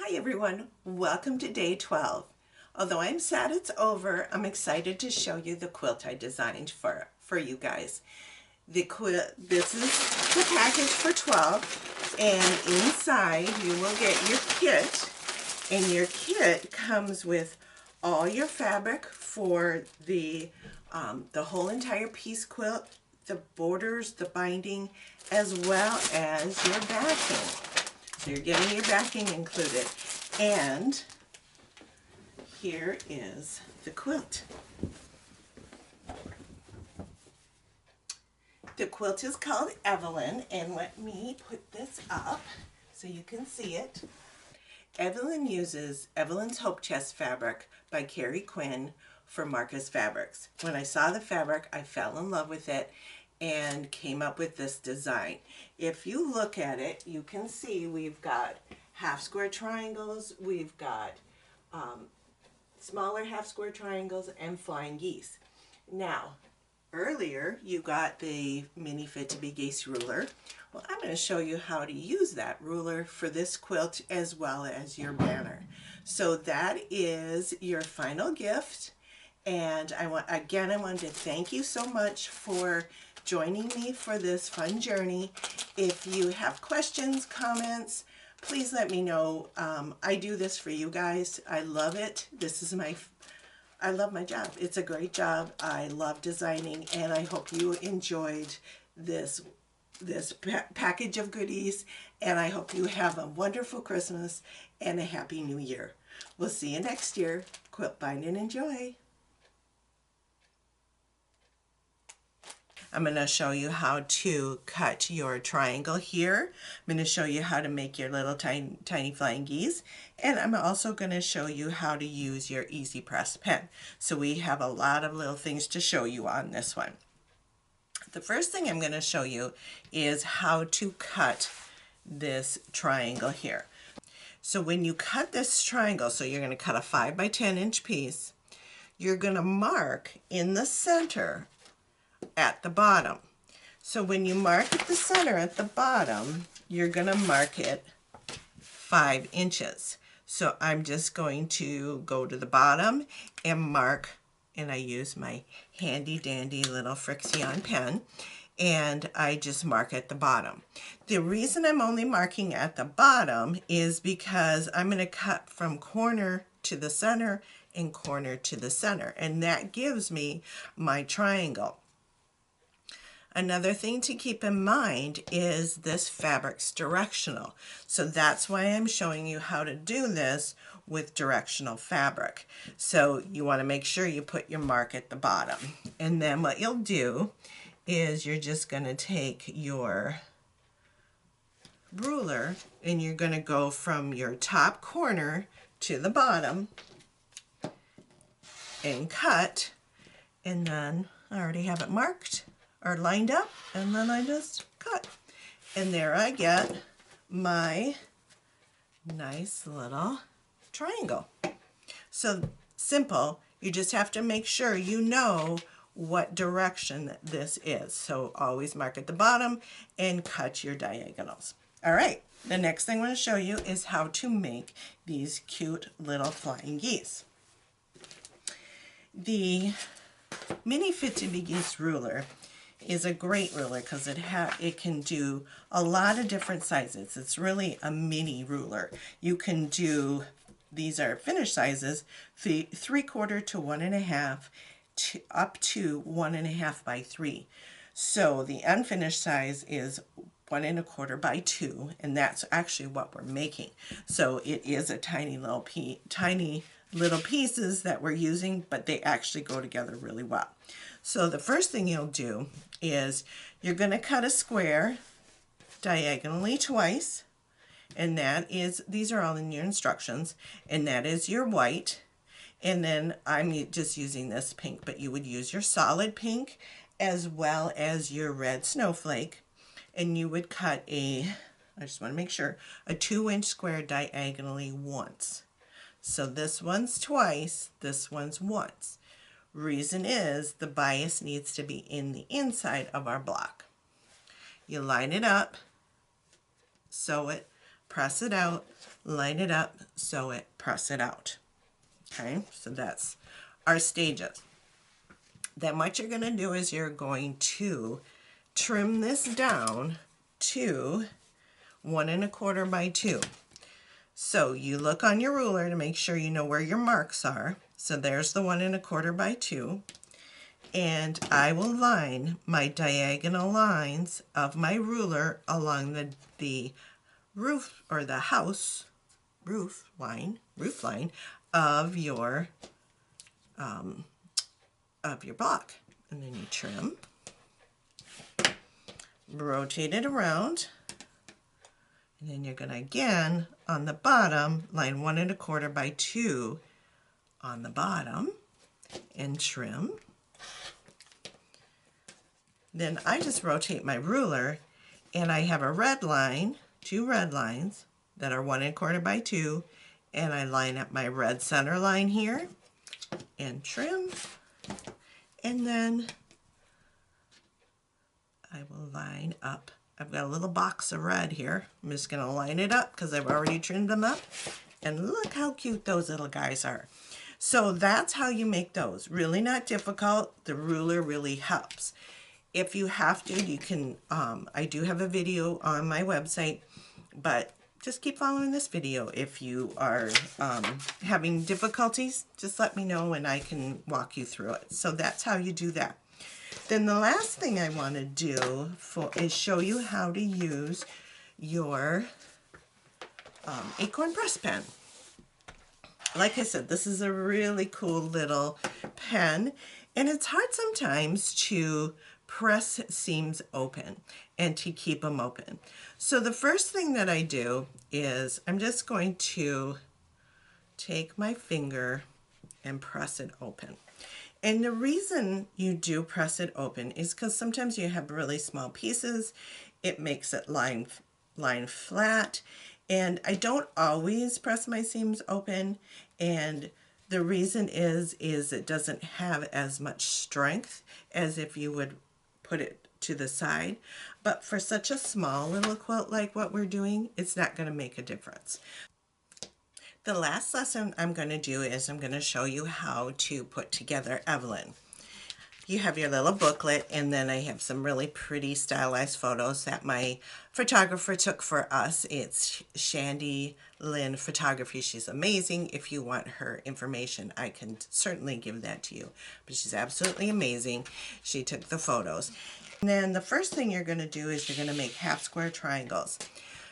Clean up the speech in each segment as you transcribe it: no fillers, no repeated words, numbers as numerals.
Hi everyone, welcome to day 12. Although I'm sad it's over, I'm excited to show you the quilt I designed for you guys. The quilt, this is the package for 12, and inside you will get your kit, and your kit comes with all your fabric for the whole entire piece quilt, the borders, the binding, as well as your backing. So you're getting your backing included. And here is the quilt. The quilt is called Evelyn, and let me put this up so you can see it. Evelyn uses Evelyn's Hope Chest fabric by Carrie Quinn for Marcus Fabrics. When I saw the fabric, I fell in love with it and came up with this design. If you look at it, you can see we've got half square triangles, we've got smaller half square triangles, and flying geese. Now, earlier you got the mini fit to be geese ruler. Well, I'm going to show you how to use that ruler for this quilt as well as your banner. So that is your final gift. And I wanted to thank you so much for joining me for this fun journey. If you have questions, comments, please let me know. I do this for you guys. I love it. I love my job. It's a great job. I love designing, and I hope you enjoyed this package of goodies, and I hope you have a wonderful Christmas and a happy new year. We'll see you next year. Quilt, bind, and enjoy. I'm going to show you how to cut your triangle here. I'm going to show you how to make your little tiny flying geese. And I'm also going to show you how to use your easy press pen. So we have a lot of little things to show you on this one. The first thing I'm going to show you is how to cut this triangle here. So when you cut this triangle, so you're going to cut a 5 by 10 inch piece, you're going to mark in the center at the bottom. So when you mark at the center at the bottom, you're going to mark it 5 inches. So I'm just going to go to the bottom and mark, and I use my handy dandy little Frixion pen, and I just mark at the bottom. The reason I'm only marking at the bottom is because I'm going to cut from corner to the center and corner to the center, and that gives me my triangle. Another thing to keep in mind is this fabric's directional. So that's why I'm showing you how to do this with directional fabric. So you want to make sure you put your mark at the bottom. And then what you'll do is you're just going to take your ruler and you're going to go from your top corner to the bottom and cut. And then I already have it marked or lined up, and then I just cut, and there I get my nice little triangle. So simple. You just have to make sure you know what direction this is. So always mark at the bottom and cut your diagonals. All right, the next thing I want to show you is how to make these cute little flying geese. The mini fit to be geese ruler is a great ruler because it can do a lot of different sizes. It's really a mini ruler. You can do, these are finished sizes, 3/4 to 1.5 up to 1.5 by 3. So the unfinished size is 1.25 by 2, and that's actually what we're making. So it is a tiny little pieces that we're using, but they actually go together really well. So the first thing you'll do is you're going to cut a square diagonally twice, and these are all in your instructions, and that is your white. And then I'm just using this pink, but you would use your solid pink as well as your red snowflake, and you would cut I just want to make sure, a 2-inch square diagonally once. So this one's twice, this one's once. Reason is the bias needs to be in the inside of our block. You line it up, sew it press it out, line it up, sew it, press it out. Okay, so that's our stages. Then what you're going to do is you're going to trim this down to 1 1/4 by 2. So you look on your ruler to make sure you know where your marks are. So there's the 1 1/4 by 2. And I will line my diagonal lines of my ruler along the roof or the house roof line of your block. And then you trim, rotate it around, and then you're going to again on the bottom line 1 1/4 by 2 on the bottom and trim. Then I just rotate my ruler and I have a red line, 2 red lines that are 1 1/4 by 2, and I line up my red center line here and trim, and then I will line up. I've got a little box of red here. I'm just going to line it up because I've already trimmed them up, and look how cute those little guys are. So that's how you make those. Really not difficult. The ruler really helps. If you have to, you can, I do have a video on my website, but just keep following this video. If you are having difficulties, just let me know and I can walk you through it. So that's how you do that. Then the last thing I want to do is show you how to use your acorn press pen. Like I said, this is a really cool little pen, and it's hard sometimes to press seams open and to keep them open. So the first thing that I do is I'm just going to take my finger and press it open. And the reason you do press it open is because sometimes you have really small pieces. It makes it line flat, and I don't always press my seams open, and the reason is it doesn't have as much strength as if you would put it to the side. But for such a small little quilt like what we're doing, it's not going to make a difference. The last lesson I'm going to do is I'm going to show you how to put together Evelyn. You have your little booklet, and then I have some really pretty stylized photos that my photographer took for us. It's Shandy Lynn Photography. She's amazing. If you want her information, I can certainly give that to you. But she's absolutely amazing. She took the photos. And then the first thing you're going to do is you're going to make half square triangles.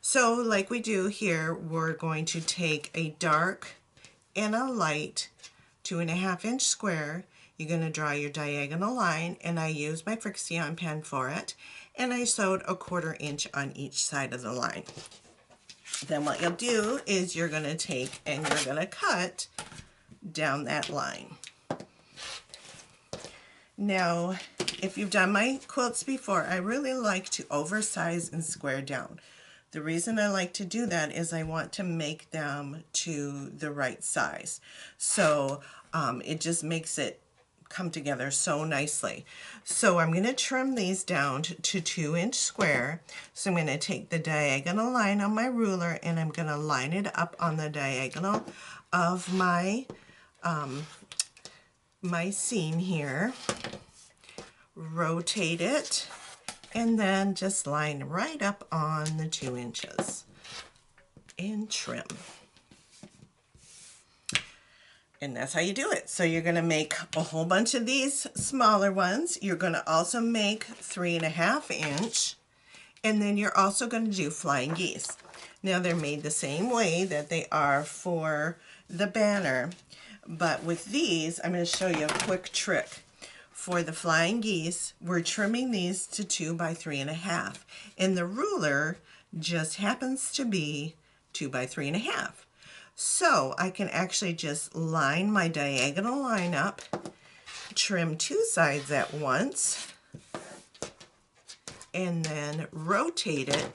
So like we do here, we're going to take a dark and a light 2.5 inch square. You're going to draw your diagonal line, and I use my Frixion pen for it, and I sewed 1/4 inch on each side of the line. Then what you'll do is you're going to take and you're going to cut down that line. Now, if you've done my quilts before, I really like to oversize and square down. The reason I like to do that is I want to make them to the right size. So it just makes it come together so nicely. So I'm going to trim these down to 2 inch square. So I'm going to take the diagonal line on my ruler, and I'm going to line it up on the diagonal of my my seam here, rotate it, and then just line right up on the 2 inches and trim. And that's how you do it. So you're going to make a whole bunch of these smaller ones. You're going to also make 3.5 inch, and then you're also going to do flying geese. Now they're made the same way that they are for the banner, but with these, I'm going to show you a quick trick. For the flying geese, we're trimming these to 2 by 3.5, and the ruler just happens to be 2 by 3.5. So I can actually just line my diagonal line up, trim 2 sides at once, and then rotate it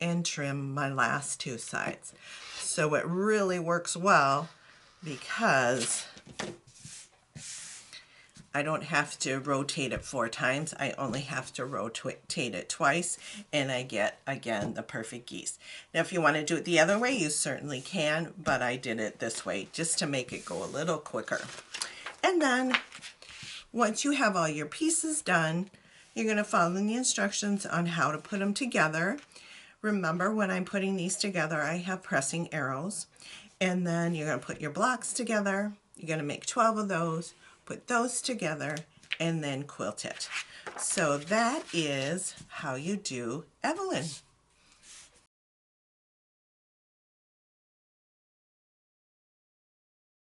and trim my last 2 sides. So it really works well because I don't have to rotate it 4 times. I only have to rotate it twice, and I get, again, the perfect geese. Now, if you want to do it the other way, you certainly can, but I did it this way just to make it go a little quicker. And then, once you have all your pieces done, you're going to follow the instructions on how to put them together. Remember, when I'm putting these together, I have pressing arrows. And then you're going to put your blocks together. You're going to make 12 of those, put those together, and then quilt it. So that is how you do Evelyn.